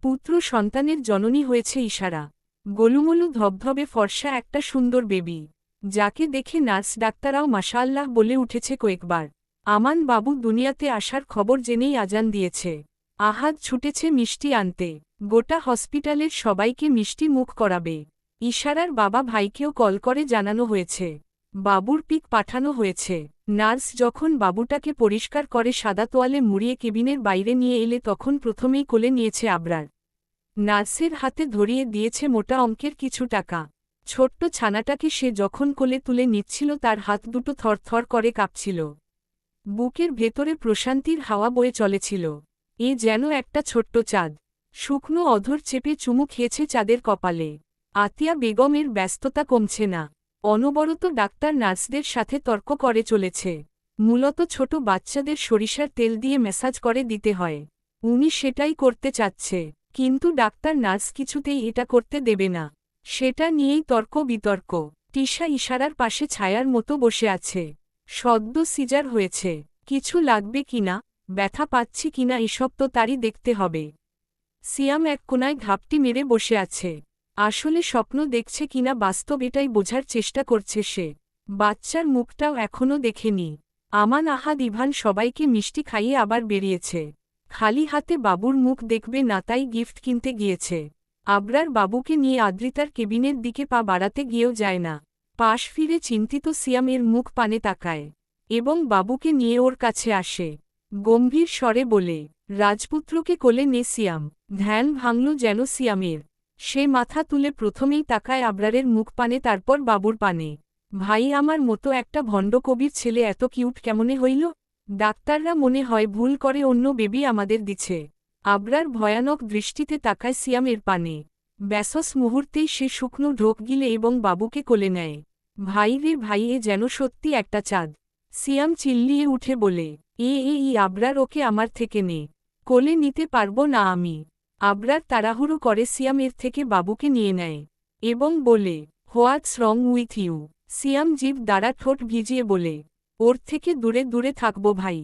পুত্র সন্তানের জননী হয়েছে ইশারা। গোলুমোলু ধবধবে ফর্সা একটা সুন্দর বেবি, যাকে দেখে নার্স ডাক্তারাও মাশাআল্লাহ বলে উঠেছে কয়েকবার। আমান বাবু দুনিয়াতে আসার খবর জেনেই আজান দিয়েছে। আহাদ ছুটেছে মিষ্টি আনতে। গোটা হসপিটালের সবাইকে মিষ্টি মুখ করাবে। ইশারার বাবা ভাইকেও কল করে জানানো হয়েছে। বাবুর পিক পাঠানো হয়েছে। নার্স যখন বাবুটাকে পরিষ্কার করে সাদা তোয়ালে মুড়িয়ে কেবিনের বাইরে নিয়ে এলে তখন প্রথমেই কোলে নিয়েছে আবরার। নার্সের হাতে ধরিয়ে দিয়েছে মোটা অঙ্কের কিছু টাকা। ছোট্ট ছানাটাকে সে যখন কোলে তুলে নিচ্ছিল তার হাত দুটো থরথর করে কাঁপছিল। বুকের ভেতরে প্রশান্তির হাওয়া বয়ে চলেছিল। এ যেন একটা ছোট্ট চাঁদ। শুকনো অধর চেপে চুমু খেয়েছে চাঁদের কপালে। আতিয়া বেগমের ব্যস্ততা কমছে না। অনবরত ডাক্তার নার্সদের সাথে তর্ক করে চলেছে। মূলত ছোট বাচ্চাদের সরিষার তেল দিয়ে ম্যাসাজ করে দিতে হয়। উনি সেটাই করতে চাচ্ছে, কিন্তু ডাক্তার নার্স কিছুতেই এটা করতে দেবে না। সেটা নিয়েই তর্ক বিতর্ক। টিশা ইশারার পাশে ছায়ার মতো বসে আছে। সদ্য সিজার হয়েছে, কিছু লাগবে কিনা, ব্যথা পাচ্ছি কিনা এসব তো তারই দেখতে হবে। সিয়াম এক কোনায় ঘাপটি মেরে বসে আছে। আসলে স্বপ্ন দেখছে কিনা বাস্তব এটাই বোঝার চেষ্টা করছে সে। বাচ্চার মুখটাও এখনও দেখেনি। আমান আহাদ ইভান সবাইকে মিষ্টি খাইয়ে আবার বেরিয়েছে। খালি হাতে বাবুর মুখ দেখবে না তাই গিফট কিনতে গিয়েছে। আবরার বাবুকে নিয়ে আদ্রিতার কেবিনের দিকে পা বাড়াতে গিয়েও যায় না। পাশ ফিরে চিন্তিত সিয়ামের মুখ পানে তাকায় এবং বাবুকে নিয়ে ওর কাছে আসে। গম্ভীর স্বরে বলে, রাজপুত্রকে কোলে নে সিয়াম। ধ্যান ভাঙল যেন সিয়ামের। সে মাথা তুলে প্রথমেই তাকায় আবরারের মুখ পানে, তারপর বাবুর পানে। ভাই, আমার মতো একটা ভণ্ড কবির ছেলে এত কিউট কেমনে হইল? ডাক্তাররা মনে হয় ভুল করে অন্য বেবি আমাদের দিচ্ছে। আবরার ভয়ানক দৃষ্টিতে তাকায় সিয়ামের পানে। ব্যাসস মুহূর্তেই সে শুকনো ঢোক গিলে এবং বাবুকে কোলে নেয়। ভাই রে ভাই, এ যেন সত্যি একটা চাঁদ। সিয়াম চিল্লিয়ে উঠে বলে, আবরার, ওকে আমার থেকে নে। কোলে নিতে পারবো না আমি। আবরার তাড়াহুড়ো করে সিয়ামের থেকে বাবুকে নিয়ে নেয় এবং বলে, হোয়াটস রং উইথ ইউ? সিয়াম জিভ দ্বারা ঠোঁট ভিজিয়ে বলে, ওর থেকে দূরে দূরে থাকবো ভাই।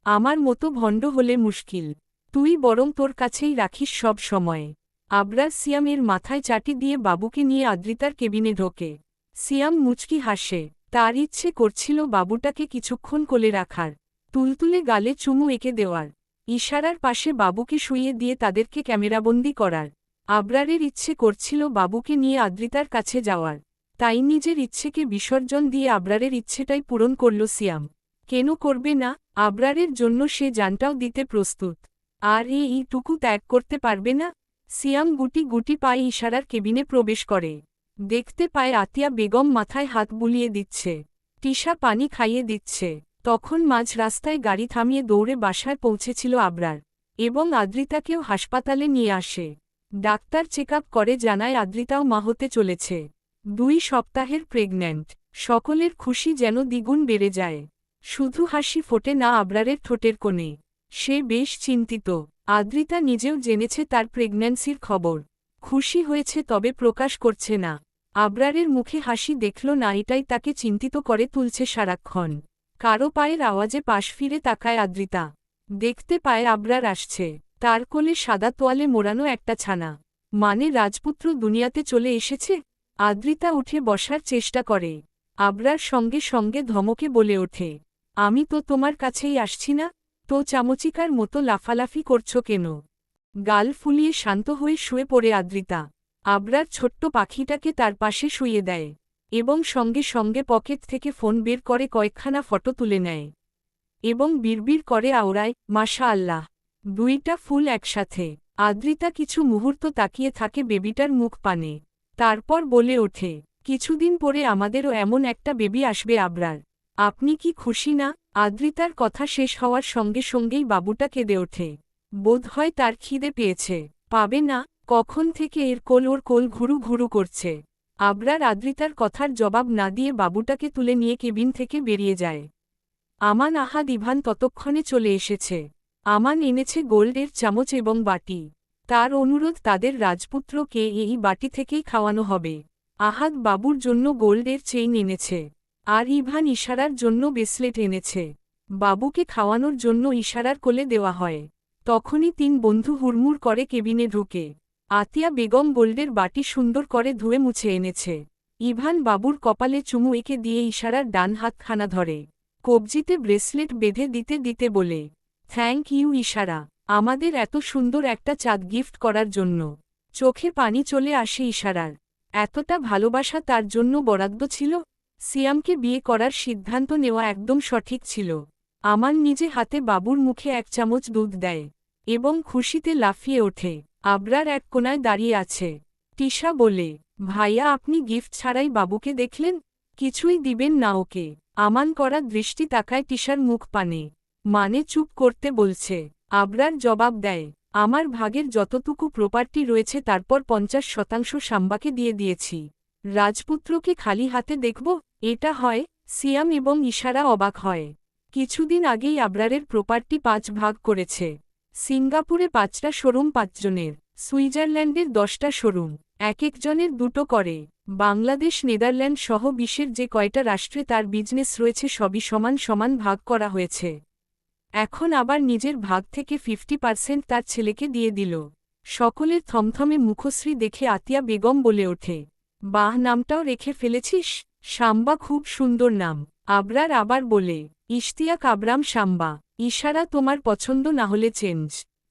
আমার মতো ভণ্ড হলে মুশকিল। তুই বরং তোর কাছেই রাখিস সব সময়। আবরার সিয়ামের মাথায় চাটি দিয়ে বাবুকে নিয়ে আদ্রিতার কেবিনে ঢোকে। সিয়াম মুচকি হাসে। তার ইচ্ছে করছিল বাবুটাকে কিছুক্ষণ কোলে রাখার, তুলতুলে গালে চুমু এঁকে দেওয়ার, ইশারার পাশে বাবুকে শুইয়ে দিয়ে তাদেরকে ক্যামেরাবন্দি করার। আবরারের ইচ্ছে করছিল বাবুকে নিয়ে আদ্রিতার কাছে যাওয়ার। তাই নিজের ইচ্ছেকে বিসর্জন দিয়ে আবরারের ইচ্ছেটাই পূরণ করল সিয়াম। কেন করবে না? আবরারের জন্য সে জানটাও দিতে প্রস্তুত। আর এইটুকু ত্যাগ করতে পারবে না? সিয়াম গুটি গুটি পায়ে ইশারার কেবিনে প্রবেশ করে। দেখতে পায় আতিয়া বেগম মাথায় হাত বুলিয়ে দিচ্ছে। টিশা পানি খাইয়ে দিচ্ছে। তখন মাঝ রাস্তায় গাড়ি থামিয়ে দৌড়ে বাসায় পৌঁছেছিল আবরার এবং আদ্রিতাকেও হাসপাতালে নিয়ে আসে। ডাক্তার চেক আপ করে জানায় আদ্রিতাও মা হতে চলেছে। 2 সপ্তাহের প্রেগন্যান্ট। সকলের খুশি যেন দ্বিগুণ বেড়ে যায়। শুধু হাসি ফোটে না আবরারের ঠোঁটের কোণে। সে বেশ চিন্তিত। আদ্রিতা নিজেও জেনেছে তার প্রেগন্যান্সির খবর। খুশি হয়েছে, তবে প্রকাশ করছে না। আবরারের মুখে হাসি দেখল না, এটাই তাকে চিন্তিত করে তুলছে সারাক্ষণ। কারো পায়ের আওয়াজে পাশ ফিরে তাকায় আদ্রিতা। দেখতে পায় আবরার আসছে। তার কোলে সাদা তোয়ালে মোড়ানো একটা ছানা। মানে রাজপুত্র দুনিয়াতে চলে এসেছে? আদ্রিতা উঠে বসার চেষ্টা করে। আবরার সঙ্গে সঙ্গে ধমকে বলে ওঠে, আমি তো তোমার কাছেই আসছি না, তো চামচিকার মতো লাফালাফি করছো কেন? গাল ফুলিয়ে শান্ত হয়ে শুয়ে পড়ে আদ্রিতা। আবরার ছোট্ট পাখিটাকে তার পাশে শুইয়ে দেয় এবং সঙ্গে সঙ্গে পকেট থেকে ফোন বের করে কয়েকখানা ফটো তুলে নেয় এবং বিড়বিড় করে আওড়ায়, মাশাআল্লাহ। 2টা ফুল একসাথে। আদ্রিতা কিছু মুহূর্ত তাকিয়ে থাকে বেবিটার মুখ পানে। তারপর বলে ওঠে, কিছুদিন পরে আমাদেরও এমন একটা বেবি আসবে আবরার। আপনি কি খুশি না? আদ্রিতার কথা শেষ হওয়ার সঙ্গে সঙ্গেই বাবুটা কেঁদে ওঠে। বোধ হয় তার খিদে পেয়েছে। পাবে না? কখন থেকে এর কোল ওর কোল ঘুরু ঘুরু করছে। আবরার আদ্রিতার কথার জবাব না দিয়ে বাবুটাকে তুলে নিয়ে কেবিন থেকে বেরিয়ে যায়। আমান আহাদ ইভান ততক্ষণে চলে এসেছে। আমান এনেছে গোল্ডের চামচ এবং বাটি। তার অনুরোধ তাদের রাজপুত্রকে এই বাটি থেকেই খাওয়ানো হবে। আহাদ বাবুর জন্য গোল্ডের চেইন এনেছে। আর ইভান ইশারার জন্য ব্রেসলেট এনেছে। বাবুকে খাওয়ানোর জন্য ইশারার কোলে দেওয়া হয়। তখনই 3 বন্ধু হুড়মুড় করে কেবিনে ঢুকে। আতিয়া বেগম গোল্ডের বাটি সুন্দর করে ধুয়ে মুছে এনেছে। ইভান বাবুর কপালে চুমু এঁকে দিয়ে ইশারার ডান হাতখানা ধরে কবজিতে ব্রেসলেট বেঁধে দিতে দিতে বলে, থ্যাংক ইউ ইশারা, আমাদের এত সুন্দর একটা চাঁদ গিফট করার জন্য। চোখে পানি চলে আসে ইশারার। এতটা ভালোবাসা তার জন্য বরাদ্দ ছিল। সিয়ামকে বিয়ে করার সিদ্ধান্ত নেওয়া একদম সঠিক ছিল। আমান নিজে হাতে বাবুর মুখে 1 চামচ দুধ দেয় এবং খুশিতে লাফিয়ে ওঠে। আবরার এক কোণায় দাঁড়িয়ে আছে। তিশা বলে, ভাইয়া আপনি গিফট ছাড়াই বাবুকে দেখলেন, কিছুই দিবেন না ওকে? আমান করা দৃষ্টি তাকায় তিশার মুখ পানে, মানে চুপ করতে বলছে। আবরার জবাব দেয়, আমার ভাগের যতটুকু প্রপার্টি রয়েছে তারপর 50% শাম্বাকে দিয়ে দিয়েছি। রাজপুত্রকে খালি হাতে দেখব, এটা হয়? সিয়াম এবং ইশারা অবাক হয়। কিছুদিন আগেই আবরারের প্রপার্টি 5 ভাগ করেছে। সিঙ্গাপুরে 5টা শোরুম 5 জনের, সুইজারল্যান্ডের 10টা শোরুম, এক একজনের 2টো করে। বাংলাদেশ নেদারল্যান্ড সহ বিশ্বের যে কয়টা রাষ্ট্রে তার বিজনেস রয়েছে সবই সমান সমান ভাগ করা হয়েছে। এখন আবার নিজের ভাগ থেকে 50% তার ছেলেকে দিয়ে দিল। সকলের থমথমে মুখশ্রী দেখে আতিয়া বেগম বলে ওঠে, বাহ, নামটাও রেখে ফেলেছিস, শাম্বা খুব সুন্দর নাম। আবরার আবার বলে, ইশতিয়াক আবরাম শাম্বা। ইশারা তোমার পছন্দ না হলে চেঞ্জ।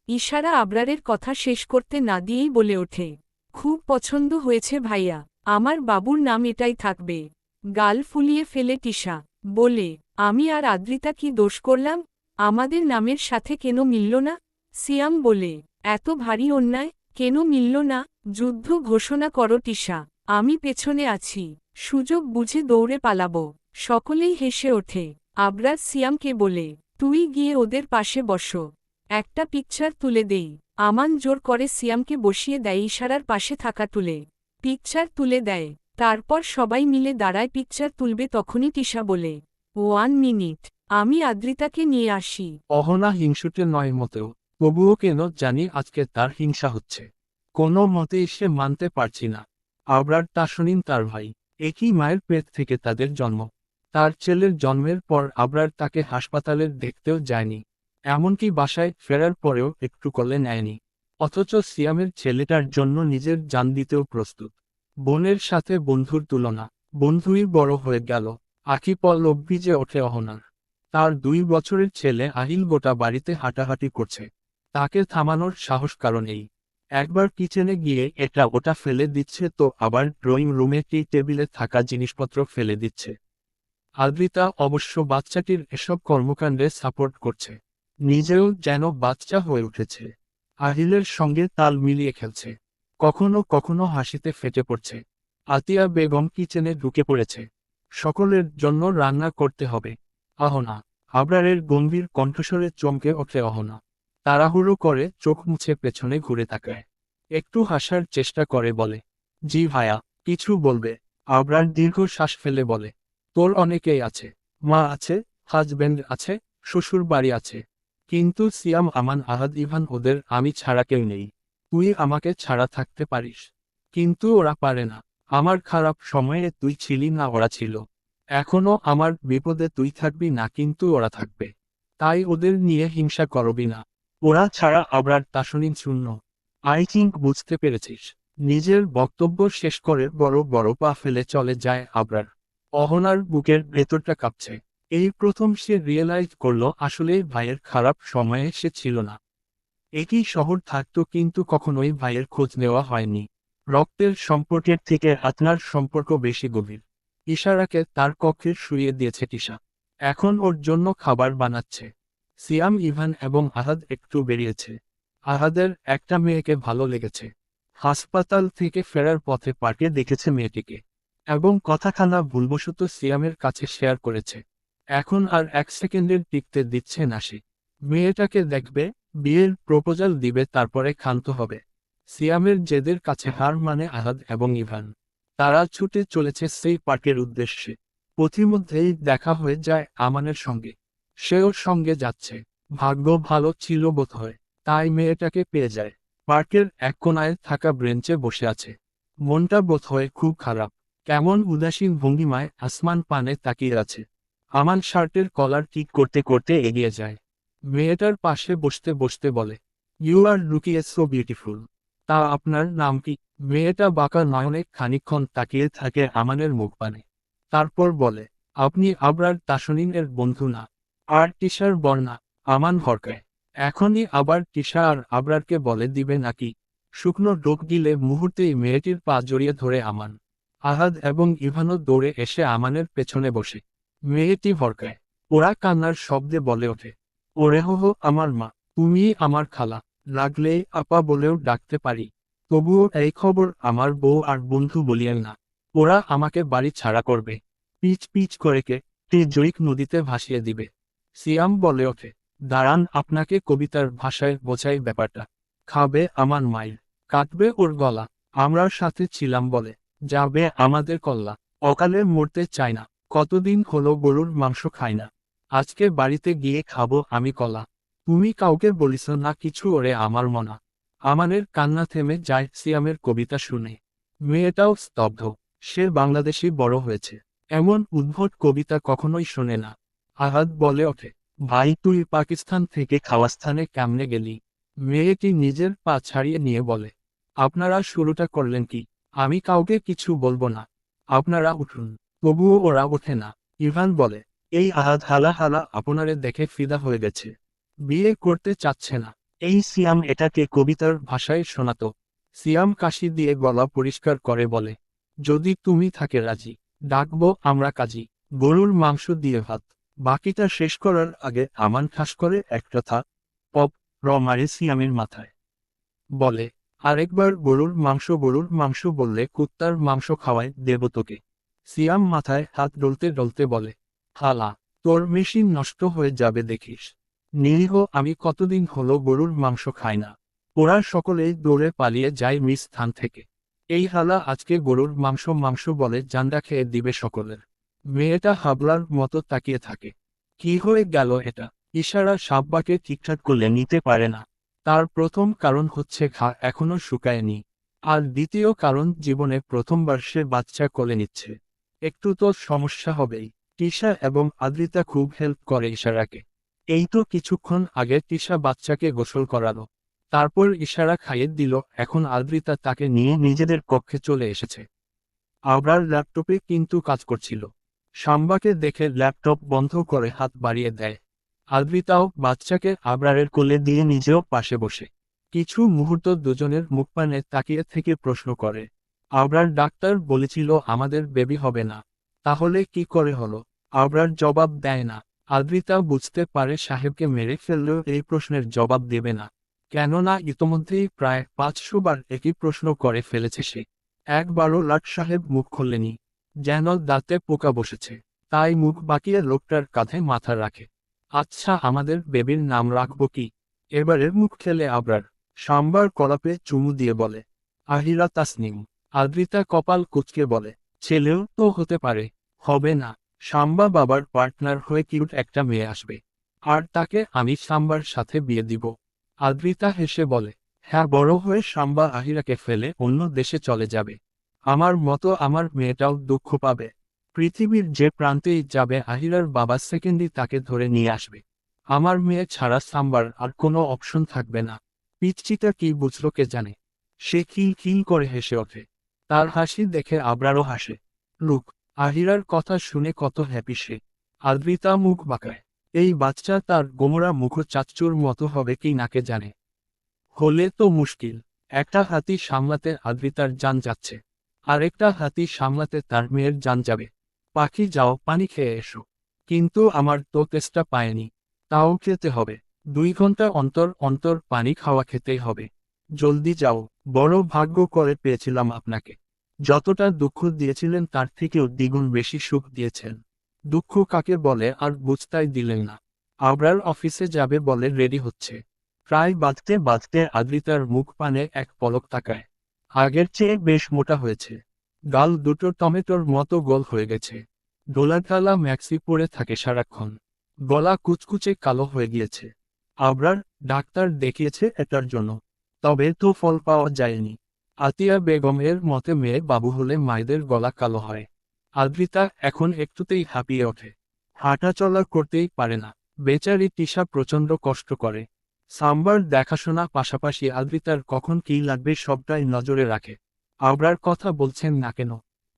ইশারা আবরারের কথা শেষ করতে না দিয়েই বলে ওঠে, খুব পছন্দ হয়েছে ভাইয়া, আমার বাবুর নাম এটাই থাকবে। গাল ফুলিয়ে ফেলে তিশা বলে, আমি আর আদ্রিতা কি দোষ করলাম? আমাদের নামের সাথে কেন মিলল না? সিয়াম বলে, এত ভারী অন্যায়, কেন মিলল না? যুদ্ধ ঘোষণা করো তিশা, আমি পেছনে আছি, সুযোগ বুঝে দৌড়ে পালাবো। সকলেই হেসে ওঠে। আবরার সিয়ামকে বলে, তুই গিয়ে ওদের পাশে বসো, একটা পিকচার তুলে দেই। আমান জোর করে সিয়ামকে বসিয়ে দেয় ইশারার পাশে থাকা তুলে। পিকচার তুলে দেয়। তারপর সবাই মিলে দাঁড়ায় পিকচার তুলবে। তখনই তিশা বলে, 1 মিনিট, আমি আদ্রিতাকে নিয়ে আসি। অহনা হিংসুটে নয় মোটেও, তবুও কেন জানি আজকে তার হিংসা হচ্ছে। কোনো মতেই সে মানতে পারছি না। আবরার তাসনিম তার ভাই, একই মায়ের পেট থেকে তাদের জন্ম। তার ছেলের জন্মের পর আবরার তাকে হাসপাতালের দেখতেও যায়নি, এমনকি বাসায় ফেরার পরেও একটু কোলে নেয়নি। অথচ সিয়ামের ছেলেটার জন্য নিজের জান দিতেও প্রস্তুত। বোনের সাথে বন্ধুর তুলনা, বন্ধুই বড় হয়ে গেল। আখি পল্লব যে ওঠে অহনার। তার 2 বছরের ছেলে আহিল গোটা বাড়িতে হাঁটাহাঁটি করছে, তাকে থামানোর সাহস কারণ এই। একবার কিচেনে গিয়ে এটা ওটা ফেলে দিচ্ছে তো আবার ড্রয়িং রুমে টি টেবিলে থাকা জিনিসপত্র ফেলে দিচ্ছে। আদ্রিতা অবশ্য বাচ্চাটির এসব কর্মকাণ্ডে সাপোর্ট করছে, নিজেও যেন বাচ্চা হয়ে উঠেছে। আহিলের সঙ্গে তাল মিলিয়ে খেলছে, কখনো কখনো হাসিতে ফেটে পড়ছে। আতিয়া বেগম কিচেনে ঢুকে পড়েছে, সকলের জন্য রান্না করতে হবে। অহনা, আবরারের গম্ভীর কণ্ঠস্বরে চমকে ওঠে অহনা। তাড়াহুড়ো করে চোখ মুছে পেছনে ঘুরে তাকায়, একটু হাসার চেষ্টা করে বলে, জি ভাইয়া, কিছু বলবে? আবরার দীর্ঘশ্বাস ফেলে বলে, তোর অনেকেই আছে, মা আছে, হাজবেন্ড আছে, শ্বশুর বাড়ি আছে, কিন্তু সিয়াম আমান আহাদ ইভান ওদের আমি ছাড়া কেউ নেই। তুই আমাকে ছাড়া থাকতে পারিস, কিন্তু ওরা পারে না। আমার খারাপ সময়ে তুই ছিলি না, ওরা ছিল। এখনো আমার বিপদে তুই থাকবি না, কিন্তু ওরা থাকবে। তাই ওদের নিয়ে হিংসা করবি না। ওরা ছাড়া আবরার তাসনিম শূন্য। আই থিঙ্ক বুঝতে পেরেছিস। নিজের বক্তব্য শেষ করে বড় বড় পা ফেলে চলে যায় আবরার। অহনার বুকের ভেতরটা কাঁপছে। এই প্রথম সে রিয়েলাইজ করল আসলে ভাইয়ের খারাপ সময়ে সে ছিল না। একই শহর থাকত কিন্তু কখনোই ভাইয়ের খোঁজ নেওয়া হয়নি। রক্তের সম্পর্কের থেকে আত্মার সম্পর্ক বেশি গভীর। ইশারাকে তার কক্ষে শুইয়ে দিয়েছে তিশা, এখন ওর জন্য খাবার বানাচ্ছে। সিয়াম ইভান এবং আহাদ একটু বেরিয়েছে। আহাদের একটা মেয়েকে ভালো লেগেছে। হাসপাতাল থেকে ফেরার পথে পার্কে দেখেছে মেয়েটিকে এবং কথাখানা ভুলবশত সিয়ামের কাছে শেয়ার করেছে। এখন আর 1 সেকেন্ডের টিকতে দিচ্ছে না সে। মেয়েটাকে দেখবে, বিয়ের প্রপোজাল দিবে, তারপরে ক্ষান্ত হবে। সিয়ামের জেদের কাছে হার মানে আহাদ এবং ইভান। তারা ছুটে চলেছে সেই পার্কের উদ্দেশ্যে। পথিমধ্যেই দেখা হয়ে যায় আমানের সঙ্গে। সে ওর সঙ্গে যাচ্ছে। ভাগ্য ভালো ছিল বোধহয়, তাই মেয়েটাকে পেয়ে যায়। পার্কের এক কোণায় থাকা ব্রেঞ্চে বসে আছে। মনটা বোধহয় খুব খারাপ, কেমন উদাসীন ভঙ্গিমায় আসমান পানে তাকিয়ে আছে। আমান শার্টের কলার ঠিক করতে করতে এগিয়ে যায়। মেয়েটার পাশে বসতে বসতে বলে, you are looking so beautiful. তা আপনার নাম কি? মেয়েটা বাঁকা নয়নে খানিকক্ষণ তাকিয়ে থাকে আমানের মুখপানে। তারপর বলে, আপনি আবরার তাসনিনের বন্ধু না? আর তিশার বর্ণা? আমান হরকায়। এখনই আবার তিশা আর আবরারকে বলে দিবে নাকি? শুকনো ডোক গিলে মুহূর্তেই মেয়েটির পা জড়িয়ে ধরে আমান। আহাদ এবং ইভানও দৌড়ে এসে আমানের পেছনে বসে। মেয়েটি ভরকায়। ওরা কান্নার শব্দে বলে ওঠে, ওরে হো হো আমার মা, তুমি আমার খালা, লাগলেই আপা বলেও ডাকতে পারি। তবুও এই খবর আমার বউ আর বন্ধু বলিয়েন না। ওরা আমাকে বাড়ি ছাড়া করবে। পিচ পিচ করে কে জয়িক নদীতে ভাসিয়ে দিবে। সিয়াম বলে ওঠে, দাঁড়ান, আপনাকে কবিতার ভাষায় বোঝাই ব্যাপারটা। খাবে আমার মায়ের, কাটবে ওর গলা। আমরা সাথে ছিলাম বলে যাবে আমাদের কল্লা। অকালে মরতে চাই না, কতদিন হলো গরুর মাংস খাই না। আজকে বাড়িতে গিয়ে খাবো আমি কলা। তুমি কাউকে বলিস না কিছু, ওরে আমার মনা। আমানের কান্না থেমে যায় সিয়ামের কবিতা শুনে। মেয়েটাও স্তব্ধ। সে বাংলাদেশি বড় হয়েছে, এমন উদ্ভট কবিতা কখনোই শোনে না। আহাদ বলে ওঠে, ভাই তুই পাকিস্তান থেকে খাওয়াস্থানে কেমনে গেলি? মেয়েটি নিজের পা ছাড়িয়ে নিয়ে বলে, আপনারা শুরুটা করলেন কি? আমি কাউকে কিছু বলবো না, আপনারা উঠুন। তবুও ওরা ওঠে না। ইভান বলে, এই আহাদ হালা হালা আপনারে দেখে ফিদা হয়ে গেছে, বিয়ে করতে চাচ্ছে না। এই সিয়াম এটাকে কবিতার ভাষায় শোনাতো। সিয়াম কাশি দিয়ে গলা পরিষ্কার করে বলে, যদি তুমি থাকে রাজি, ডাকবো আমরা কাজী। গরুর মাংস দিয়ে ভাত। বাকিটা শেষ করার আগে আমান ঠাস করে একটা থা পপ মারে সিয়ামের মাথায়। বলে, আরেকবার গরুর মাংস বললে কুত্তার মাংস খাওয়ায় দেব তোকে। সিয়াম মাথায় হাত ডলতে ডলতে বলে, হালা, তোর মেশিন নষ্ট হয়ে যাবে দেখিস। নিরীহ আমি কতদিন হলো গরুর মাংস খাই না। ওরা সকলেই দৌড়ে পালিয়ে যায় মিস স্থান থেকে। এই হালা আজকে গরুর মাংস মাংস বলে জান্ডা খেয়ে দিবে সকলের। মেয়েটা হাবলার মতো তাকিয়ে থাকে। কি হয়ে গেল এটা? ইশারা সাব্বাকে ঠিকঠাক করলে নিতে পারে না। তার প্রথম কারণ হচ্ছে ঘা এখনো শুকায়নি। আর দ্বিতীয় কারণ জীবনে প্রথমবার সে বাচ্চা কোলে নিচ্ছে। একটু তো সমস্যা হবেই। তিশা এবং আদ্রিতা খুব হেল্প করে ইশারাকে। এই তো কিছুক্ষণ আগে তিশা বাচ্চাকে গোসল করালো, তারপর ইশারা খাইয়ে দিল, এখন আদ্রিতা তাকে নিয়ে নিজেদের কক্ষে চলে এসেছে। আবরার ল্যাপটপে কিন্তু কাজ করছিল। শাম্বাকে দেখে ল্যাপটপ বন্ধ করে হাত বাড়িয়ে দেয়। আদ্রিতাও বাচ্চাকে আবরারের কোলে দিয়ে নিজেও পাশে বসে কিছু মুহূর্ত দুজনের মুখপানে তাকিয়ে থেকে প্রশ্ন করে, আবরার ডাক্তার বলেছিল আমাদের বেবি হবে না, তাহলে কি করে হলো? আবরার জবাব দেয় না। আদ্রিতা বুঝতে পারে সাহেবকে মেরে ফেললেও এই প্রশ্নের জবাব দেবে না, কেননা ইতোমধ্যেই প্রায় 500 বার একই প্রশ্ন করে ফেলেছে সে। একবারও লাট সাহেব মুখ খোলেনি, যেন দাঁতে পোকা বসেছে। তাই মুখ বাঁকিয়ে লোকটার কাঁধে মাথা রাখে। আচ্ছা, আমাদের বেবির নাম রাখব কি? এবারে মুখ খেলে আবরার সাম্বার কলাপে চুমু দিয়ে বলে, আহিরা তাসনিম। আদ্রিতা কপাল কুঁচকে বলে, ছেলেও তো হতে পারে। হবে না, সাম্বা বাবার পার্টনার হয়ে কিউট একটা মেয়ে আসবে, আর তাকে আমি সাম্বার সাথে বিয়ে দিব। আদ্রিতা হেসে বলে, হ্যাঁ, বড় হয়ে সাম্বা আহিরাকে ফেলে অন্য দেশে চলে যাবে। আমার মতো আমার মেয়েটাও দুঃখ পাবে। পৃথিবীর যে প্রান্তেই যাবে আহিরার বাবা সেকেন্ডই তাকে ধরে নিয়ে আসবে। আমার মেয়ে ছাড়া সাম্বার আর কোনো অপশন থাকবে না। পিচ্চিটা কি বুঝলো কে জানে। সে খিল খিল করে হেসে ওঠে। তার হাসি দেখে আবরারও হাসে। লুক, আহিরার কথা শুনে কত হ্যাপি সে। আদ্রিতা মুখ বাঁকায়। এই বাচ্চা তার গোমরা মুখ চাচ্চুর মতো হবে কি নাকে জানে। হলে তো মুশকিল। একটা হাতি সামলাতে আদ্রিতার জান যাচ্ছে, আরেকটা হাতি সামলাতে তার মেয়ের জান যাবে। পাখি যাও, পানি খেয়ে এসো। কিন্তু আমার তো তেষ্টা পায়নি। তাও খেতে হবে। 2 ঘন্টা অন্তর অন্তর পানি খাওয়া খেতেই হবে। জলদি যাও। বড় ভাগ্য করে পেয়েছিলাম আপনাকে। যতটা দুঃখ দিয়েছিলেন তার থেকেও দ্বিগুণ বেশি সুখ দিয়েছেন। দুঃখ কাকে বলে আর বুঝতাই দিলেন না। আবরার অফিসে যাবে বলে রেডি হচ্ছে। প্রায় বাঁধতে বাঁধতে আদ্রিতার মুখ পানে এক পলক তাকায়। আগের চেয়ে বেশ মোটা হয়েছে। গাল দুটো টমেটোর মতো গোল হয়ে গেছে। ডোলাঢালা ম্যাক্সি পরে থাকে সারাক্ষণ। গলা কুচকুচে কালো হয়ে গিয়েছে। আবরার ডাক্তার দেখিয়েছে এটার জন্য, তবে তো ফল পাওয়া যায়নি। আতিয়া বেগমের মতে মেয়ে বাবু হলে মায়েদের গলা কালো হয়। আদ্রিতা এখন একটুতেই হাঁপিয়ে ওঠে। হাঁটাচলা করতেই পারে না। বেচারি তিশা প্রচণ্ড কষ্ট করে। সাম্বার দেখাশোনা পাশাপাশি আদ্রিতার কখন কী লাগবে সবটাই নজরে রাখে। আবরার কথা বলছেন না কেন?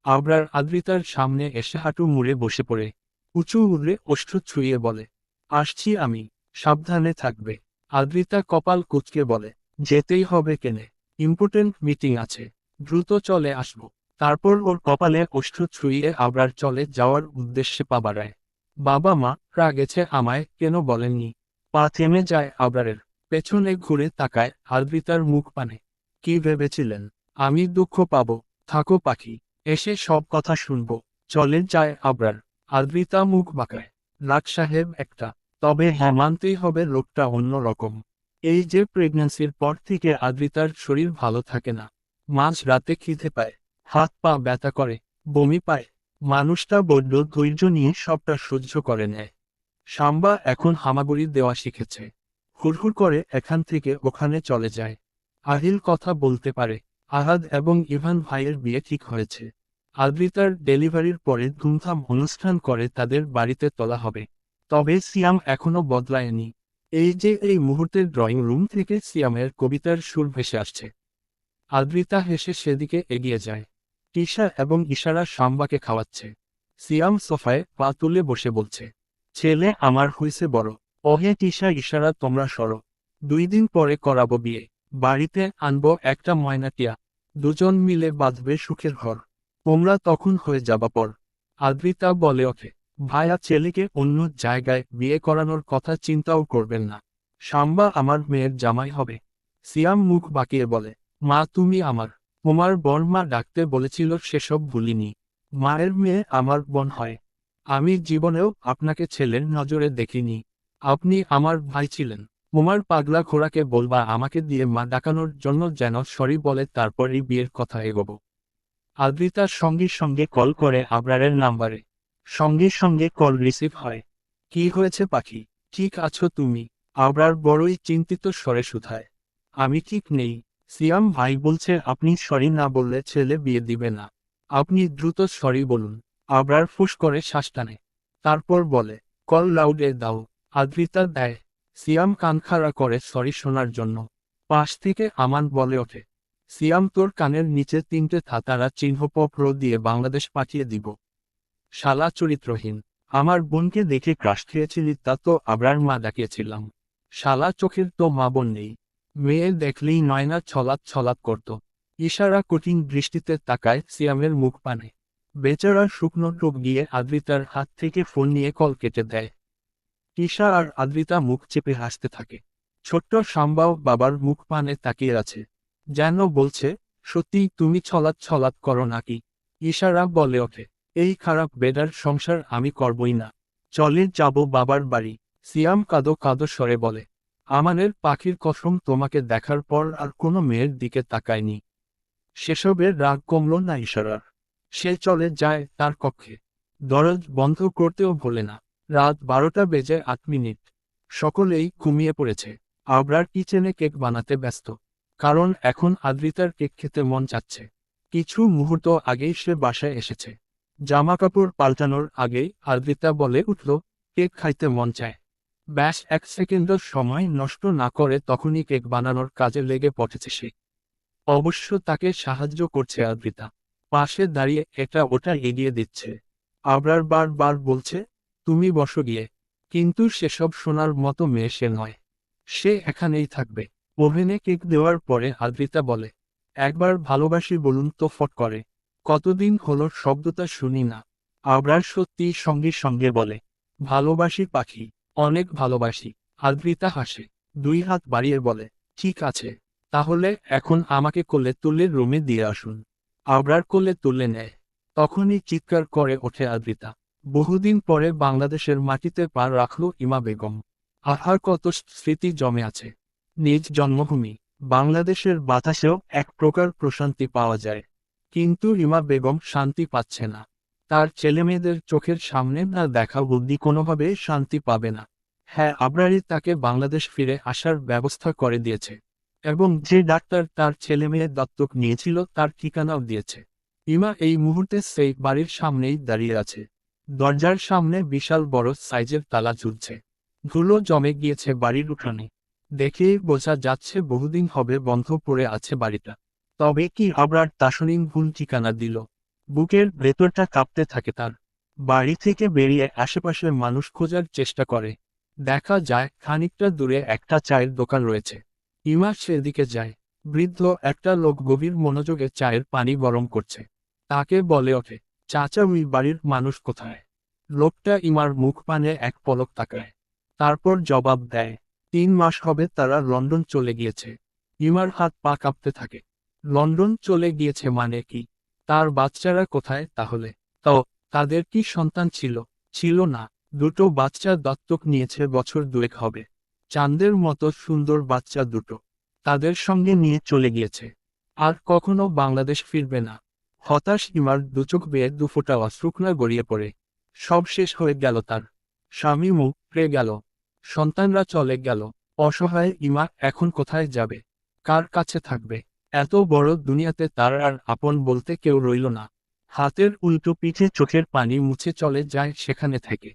আবরার আদ্রিতার সামনে এসে হাঁটু মুড়ে বসে পড়ে উঁচু উড়ে ওষ্ঠ ছুঁয়ে বলে, আসছি আমি, সাবধানে থাকবে। আদ্রিতা কপাল কুঁচকে বলে, যেতেই হবে কেনে, ইম্পর্টেন্ট মিটিং আছে, দ্রুত চলে আসব। তারপর ওর কপালে ওষ্ঠ ছুঁয়ে আবরার চলে যাওয়ার উদ্দেশ্যে পা বাড়ায়। বাবা মা গেছে আমায় কেন বলেননি? পা থেমে যায় আবরারের। পেছনে ঘুরে তাকায় আদ্রিতার মুখ পানে। কি ভেবেছিলেন আমি দুঃখ পাবো? থাকো পাখি, এসে সব কথা শুনবো। চলে যায় আবরার। আদ্রিতা মুখ বাঁকায়। লাট সাহেব একটা, তবে হ্যাঁ মানতেই হবে লোকটা অন্য রকম। এই যে প্রেগন্যান্সির পর থেকে আদ্রিতার শরীর ভালো থাকে না। মাঝ রাতে খিদে পায়, হাত পা ব্যথা করে, বমি পায়। মানুষটা বড্ড ধৈর্য নিয়ে সবটা সহ্য করে নেয়। সাম্বা এখন হামাগুড়ি দেওয়া শিখেছে। হুড়হুড় করে এখান থেকে ওখানে চলে যায়। আহিল কথা বলতে পারে। আহাদ এবং ইভান ভাইয়ের বিয়ে ঠিক হয়েছে। আদ্রিতার ডেলিভারির পরে ধুমধাম অনুষ্ঠান করে তাদের বাড়িতে তোলা হবে। তবে সিয়াম এখনো বদলায়নি। এই যে এই মুহূর্তের ড্রয়িং রুম থেকে সিয়ামের কবিতার সুর ভেসে আসছে। আদ্রিতা হেসে সেদিকে এগিয়ে যায়। তিশা এবং ইশারা সাম্বাকে খাওয়াচ্ছে। সিয়াম সোফায় পা তুলে বসে বলছে, ছেলে আমার হইছে বড়। ওহে তিশা ইশারা তোমরা সরো। 2 দিন পরে করাবো বিয়ে। বাড়িতে আনবো একটা ময়নাটিয়া। দুজন মিলে বাঁধবে সুখের ঘর। তোমরা তখন হয়ে যাবা পর। আদ্রিতা বলে ওঠে, ভাইয়া ছেলেকে অন্য জায়গায় বিয়ে করানোর কথা চিন্তাও করবেন না। সাম্বা আমার মেয়ের জামাই হবে। সিয়াম মুখ বাঁকিয়ে বলে, মা তুমি আমার, তোমার বোন মা ডাকতে বলেছিল সেসব ভুলিনি। মায়ের মেয়ে আমার বোন হয়। আমি জীবনেও আপনাকে ছেলের নজরে দেখিনি। আপনি আমার ভাই ছিলেন। তোমার পাগলা ঘোড়াকে বলবা আমাকে দিয়ে মা ডাকানোর জন্য যেন সরি বলে, তারপরই বিয়ের কথা এগোবো। আদ্রিতার সঙ্গে সঙ্গে কল করে আবরারের নাম্বারে। সঙ্গে সঙ্গে কল রিসিভ হয়। কি হয়েছে পাখি, ঠিক আছো তুমি? আবরার বড়ই চিন্তিত স্বরে শুধায়। আমি ঠিক নেই। সিয়াম ভাই বলছে আপনি সরি না বললে ছেলে বিয়ে দিবে না। আপনি দ্রুত সরি বলুন। আবরার ফুস করে শ্বাস টানে। তারপর বলে, কল লাউডে দাও। আদ্রিতা দেয়। সিয়াম কান খাড়া করে সরি শোনার জন্য। পাশ থেকে আমান বলে ওঠে, সিয়াম তোর কানের নিচে 3টে থাতারা চিহ্নপত্র দিয়ে বাংলাদেশ পাঠিয়ে দিব। শালা চরিত্রহীন। আমার বোনকে দেখে ক্রাশ খেয়েছিলি তা তো আবরার মা ডাকিয়েছিলাম। শালা চোখের তো মা বোন নেই। মেয়ে দেখলেই নয়না ছলাৎ ছলাৎ করত। ইশারা কঠিন দৃষ্টিতে তাকায় সিয়ামের মুখ পানে। বেচারা শুকনো টোপ গিয়ে আদ্রিতার হাত থেকে ফোন নিয়ে কল কেটে দেয়। তিশা আর আদ্রিতা মুখ চেপে হাসতে থাকে। ছোট্ট সাম্বাও বাবার মুখ পানে তাকিয়ে আছে, যেন বলছে, সত্যিই তুমি ছলাৎ ছলাৎ করো নাকি? ইশারা বলে ওঠে, এই খারাপ বেডার সংসার আমি করবই না। চলে যাব বাবার বাড়ি। সিয়াম কাঁদো কাঁদো স্বরে বলে, আমানের পাখির কসম তোমাকে দেখার পর আর কোনো মেয়ের দিকে তাকায়নি। সেসবের রাগ কমল না ইশারার। সে চলে যায় তার কক্ষে। দরজ বন্ধ করতেও ভোলে না। রাত 12টা বেজে 8 মিনিট। সকলেই ঘুমিয়ে পড়েছে। আবরার কিচেনে কেক বানাতে ব্যস্ত। কারণ এখন আদ্রিতার কেক খেতে মন চাচ্ছে। কিছু মুহূর্ত আগেই সে বাসায় এসেছে। জামাকাপড় পাল্টানোর আগেই আদ্রিতা বলে উঠল, কেক খাইতে মন চায়। ব্যাস 1 সেকেন্ডও সময় নষ্ট না করে তখনই কেক বানানোর কাজে লেগে পড়েছে সে। অবশ্য তাকে সাহায্য করছে আদ্রিতা। পাশে দাঁড়িয়ে এটা ওটা এগিয়ে দিচ্ছে। আবরার বারবার বলছে, তুমি বসো গিয়ে। কিন্তু সেসব শোনার মতো মেয়ে সে নয়। সে এখানেই থাকবে। ওভেনে কেক দেওয়ার পরে আদ্রিতা বলে, একবার ভালোবাসি বলুন তো ফট করে। কতদিন হলো শব্দটা শুনি না। আবরার সত্যি সঙ্গে সঙ্গে বলে, ভালোবাসি পাখি, অনেক ভালোবাসি। আদ্রিতা হাসে, 2 হাত বাড়িয়ে বলে, ঠিক আছে, তাহলে এখন আমাকে কোলে তুলে রুমে দিয়ে আসুন। আবরার কোলে তুলে নেয়। তখনই চিৎকার করে ওঠে আদ্রিতা। বহুদিন পরে বাংলাদেশের মাটিতে পা রাখল ইমা বেগম। আহার কত স্মৃতি জমে আছে। নিজ জন্মভূমি বাংলাদেশের বাতাসেও এক প্রকার প্রশান্তি পাওয়া যায়। কিন্তু ইমা বেগম শান্তি পাচ্ছে না। তার ছেলেমেয়েদের চোখের সামনে না দেখা অবধি কোনোভাবে শান্তি পাবে না। হ্যাঁ, আবরারই তাকে বাংলাদেশ ফিরে আসার ব্যবস্থা করে দিয়েছে। এবং যে ডাক্তার তার ছেলেমেয়ে দত্তক নিয়েছিল তার ঠিকানাও দিয়েছে। ইমা এই মুহূর্তে সেই বাড়ির সামনেই দাঁড়িয়ে আছে। দরজার সামনে বিশাল বড় সাইজের তালা ঝুলছে। ধুলো জমে গিয়েছে বাড়ির উঠানে। দেখেই বোঝা যাচ্ছে বহুদিন হবে বন্ধ পড়ে আছে বাড়িটা। তবে কি আবরার তাসনিম ভুল ঠিকানা দিল? বুকের ভেতরটা কাঁপতে থাকে তার। বাড়ি থেকে বেরিয়ে আশেপাশের মানুষ খোঁজার চেষ্টা করে। দেখা যায় খানিকটা দূরে একটা চায়ের দোকান রয়েছে। ইমা সেদিকে যায়। বৃদ্ধ একটা লোক গভীর মনোযোগে চায়ের পানি গরম করছে। তাকে বলে ওঠে, চাচা ওই বাড়ির মানুষ কোথায়? লোকটা ইমার মুখ পানে এক পলক তাকায়। তারপর জবাব দেয়, 3 মাস হবে তারা লন্ডন চলে গিয়েছে। ইমার হাত পা কাঁপতে থাকে। লন্ডন চলে গিয়েছে মানে কি? তার বাচ্চারা কোথায় তাহলে? তো তাদের কি সন্তান ছিল? ছিল না। দুটো বাচ্চা দত্তক নিয়েছে বছর দুয়েক হবে। চাঁদের মতো সুন্দর বাচ্চা দুটো। তাদের সঙ্গে নিয়ে চলে গিয়েছে। আর কখনো বাংলাদেশ ফিরবে না। হতাশ ইমার দুচোখ বেয়ে দুফোঁটা অশ্রুকণা গড়িয়ে পড়ে। সব শেষ হয়ে গেল তার। স্বামী মুখড়ে গেল। সন্তানরা চলে গেল। অসহায় ইমা এখন কোথায় যাবে? কার কাছে থাকবে? এত বড় দুনিয়াতে তার আর আপন বলতে কেউ রইল না। হাতের উল্টো পিঠে চোখের পানি মুছে চলে যায় সেখানে থেকে।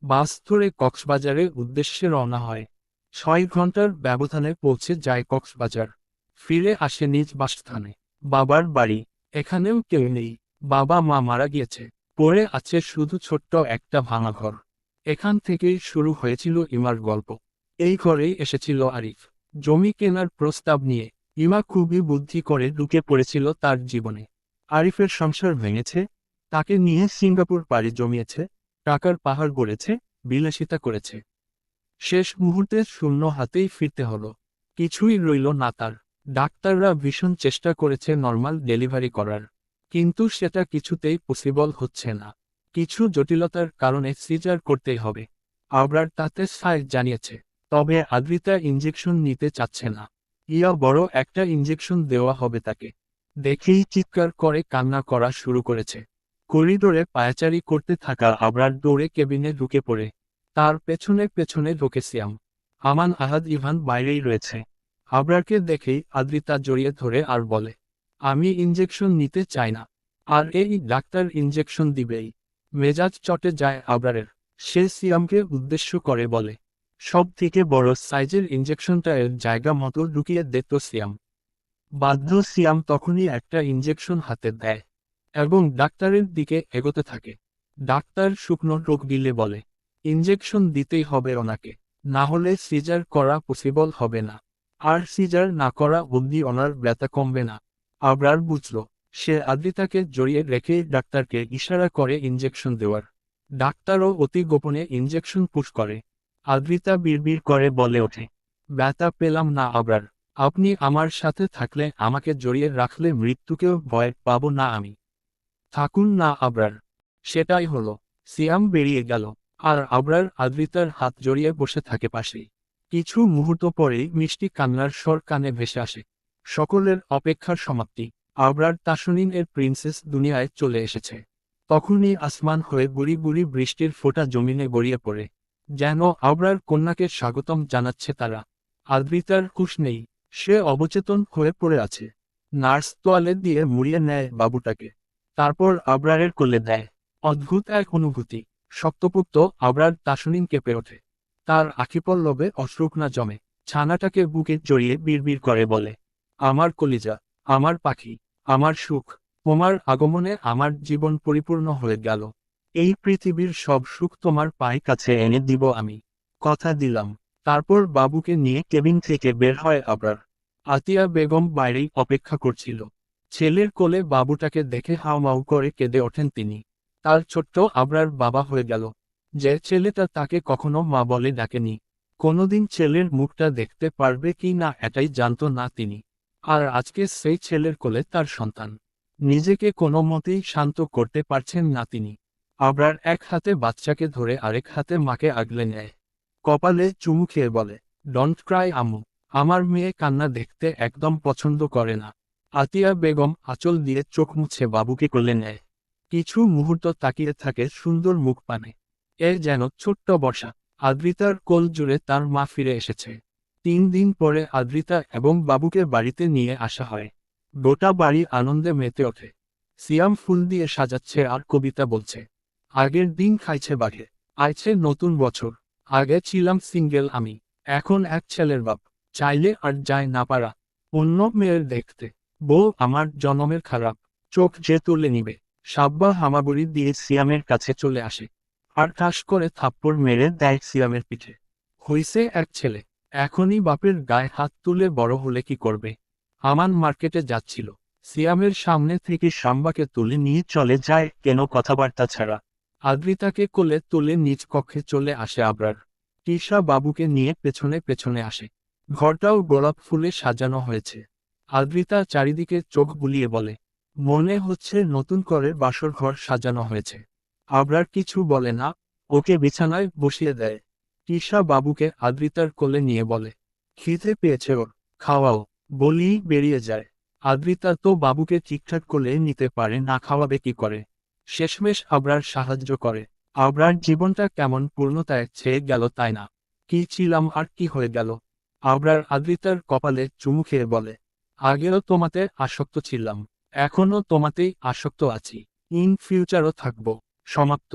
বাস ধরে কক্সবাজারের উদ্দেশ্যে রওনা হয়। 6 ঘন্টার ব্যবধানে পৌঁছে যায় কক্সবাজার। ফিরে আসে নিজ বাসস্থানে। বাবার বাড়ি। এখানেও কেউ নেই। বাবা মা মারা গিয়েছে। পড়ে আছে শুধু ছোট্ট একটা ভাঙা ঘর। এখান থেকেই শুরু হয়েছিল ইমার গল্প। এই ঘরেই এসেছিল আরিফ জমি কেনার প্রস্তাব নিয়ে। ইমা খুবই বুদ্ধি করে ঢুকে পড়েছিল তার জীবনে। আরিফের সংসার ভেঙেছে। তাকে নিয়ে সিঙ্গাপুর পাড়ি জমিয়েছে। টাকার পাহাড় গড়েছে। বিলাসিতা করেছে। শেষ মুহূর্তে শূন্য হাতেই ফিরতে হলো। কিছুই রইল না তার। ডাক্তাররা ভীষণ চেষ্টা করেছে নর্মাল ডেলিভারি করার। কিন্তু সেটা কিছুতেই পসিবল হচ্ছে না। কিছু জটিলতার কারণে সিজার করতেই হবে। আবরার তাতে সায় জানিয়েছে। তবে আদ্রিতা ইঞ্জেকশন নিতে চাচ্ছে না। ইয়া বড় একটা ইঞ্জেকশন দেওয়া হবে তাকে। দেখেই চিৎকার করে কান্না করা শুরু করেছে। করিডোরে পায়াচারি করতে থাকা আবরার দৌড়ে কেবিনে ঢুকে পড়ে। তার পেছনে পেছনে ঢোকে সিয়াম। আমান আহাদ ইভান বাইরেই রয়েছে। আবরারকে দেখেই আদ্রিতা জড়িয়ে ধরে আর বলে, আমি ইঞ্জেকশন নিতে চাই না। আর এই ডাক্তার ইঞ্জেকশন দিবেই। মেজাজ চটে যায় আবরারের। সে সিয়ামকে উদ্দেশ্য করে বলে, সব থেকে বড় সাইজের ইঞ্জেকশনটা এর জায়গা মতো ঢুকিয়ে দিত সিয়াম। বাধ্য সিয়াম তখনই একটা ইঞ্জেকশন হাতে দেয় এবং ডাক্তারের দিকে এগোতে থাকে। ডাক্তার শুকনো ঢোক গিলে বলে, ইঞ্জেকশন দিতেই হবে ওনাকে, না হলে সিজার করা পসিবল হবে না। আর সিজার না করা অবধি ওনার ব্যথা কমবে না। আবরার বুঝল। সে আদ্রিতাকে জড়িয়ে রেখে ডাক্তারকে ইশারা করে ইঞ্জেকশন দেওয়ার। ডাক্তারও অতি গোপনে ইঞ্জেকশন পুশ করে। আদ্রিতা বিড়বিড় করে বলে ওঠে, ব্যথা পেলাম না আবরার। আপনি আমার সাথে থাকলে, আমাকে জড়িয়ে রাখলে মৃত্যুকেও ভয় পাবো না আমি। থাকুন না আবরার। সেটাই হলো। সিয়াম বেরিয়ে গেল। আর আবরার আদ্রিতার হাত জড়িয়ে বসে থাকে পাশেই। কিছু মুহূর্ত পরেই মিষ্টি কান্নার স্বর কানে ভেসে আসে। সকলের অপেক্ষার সমাপ্তি। আবরার তাসনিন এর প্রিন্সেস দুনিয়ায় চলে এসেছে। তখনই আসমান হয়ে বুড়ি বুড়ি বৃষ্টির ফোঁটা জমিনে গড়িয়ে পড়ে। যেন আবরার কন্যাকে স্বাগতম জানাচ্ছে তারা। আদ্রিতার হুঁশ নেই। সে অবচেতন হয়ে পড়ে আছে। নার্স তোয়ালে দিয়ে মুড়িয়ে নেয় বাবুটাকে। তারপর আবরারের কোলে দেয়। অদ্ভুত এক অনুভূতি। শক্তপোক্ত আবরার তাসনিন কেঁপে ওঠে। তার আখিপল্লবে অশ্রুকণা জমে। ছানাটাকে বুকে জড়িয়ে বিড়বিড় করে বলে, আমার কলিজা, আমার পাখি, আমার সুখ, তোমার আগমনে আমার জীবন পরিপূর্ণ হয়ে গেল। এই পৃথিবীর সব সুখ তোমার পায়ের কাছে এনে দিব আমি। কথা দিলাম। তারপর বাবুকে নিয়ে কেবিন থেকে বের হয় আবরার। আতিয়া বেগম বাইরেই অপেক্ষা করছিল। ছেলের কোলে বাবুটাকে দেখে হাউমাউ করে কেঁদে ওঠেন তিনি। তার ছোট্ট আবরার বাবা হয়ে গেল। যে ছেলেটা তাকে কখনো মা বলে ডাকেনি। কোনোদিন ছেলের মুখটা দেখতে পারবে কি না এটাই জানতো না তিনি। আর আজকে সেই ছেলের কোলে তার সন্তান। নিজেকে কোনো মতেই শান্ত করতে পারছেন না তিনি। আবরার এক হাতে বাচ্চাকে ধরে আরেক হাতে মাকে আগলে নেয়। কপালে চুমু খেয়ে বলে, ডোন্ট ক্রাই আম্মু। আমার মেয়ে কান্না দেখতে একদম পছন্দ করে না। আতিয়া বেগম আঁচল দিয়ে চোখ মুছে বাবুকে কোলে নেয়। কিছু মুহূর্ত তাকিয়ে থাকে সুন্দর মুখ পানে। এ যেন ছোট্ট বর্ষা। আদ্রিতার কোল জুড়ে তার মা ফিরে এসেছে। 3 দিন পরে আদ্রিতা এবং বাবুকে বাড়িতে নিয়ে আসা হয়। গোটা বাড়ি আনন্দে মেতে ওঠে। সিয়াম ফুল দিয়ে সাজাচ্ছে আর কবিতা বলছে। আগের দিন খাইছে বাঘে। আইছে নতুন বছর। আগে ছিলাম সিঙ্গেল আমি। এখন এক ছেলের বাপ। চাইলে আর যায় না পারা। অন্য মেয়ের দেখতে বউ আমার জনমের খারাপ, চোখ যে তুলে নিবে। সাব্বা হামাগুড়ি দিয়ে সিয়ামের কাছে চলে আসে, আর ঠাস করে থাপ্পড় মেরে দেয় সিয়ামের পিঠে। হইছে এক ছেলে, এখনই বাপের গায়ে হাত তুলে বড় হলে কি করবে? আমান মার্কেটে যাচ্ছিল, সিয়ামের সামনে থেকে সাম্বাকে তুলে নিয়ে চলে যায় কেন কথাবার্তা ছাড়া। আদ্রিতাকে কোলে তুলে নিজ কক্ষে চলে আসে আবরার। তিশা বাবুকে নিয়ে পেছনে পেছনে আসে। ঘরটাও গোলাপ ফুলে সাজানো হয়েছে। আদ্রিতা চারিদিকে চোখ বুলিয়ে বলে, মনে হচ্ছে নতুন করে বাসর ঘর সাজানো হয়েছে। আবরার কিছু বলে না, ওকে বিছানায় বসিয়ে দেয়। তিশা বাবুকে আদ্রিতার কোলে নিয়ে বলে, খিদে পেয়েছে ওর, খাওয়াও, বলেই বেরিয়ে যায়। আদ্রিতা তো বাবুকে ঠিকঠাক কোলে নিতে পারে না, খাওয়াবে কি করে? শেষমেশ আবরার সাহায্য করে। আবরার জীবনটা কেমন পূর্ণতায় ছেয়ে গেল তাই না? কি ছিলাম আর কি হয়ে গেল? আবরার আদ্রিতার কপালে চুমু খেয়ে বলে, আগেও তোমাতে আসক্ত ছিলাম, এখনো তোমাতেই আসক্ত আছি, ইন ফিউচারও থাকবো। সমাপ্ত।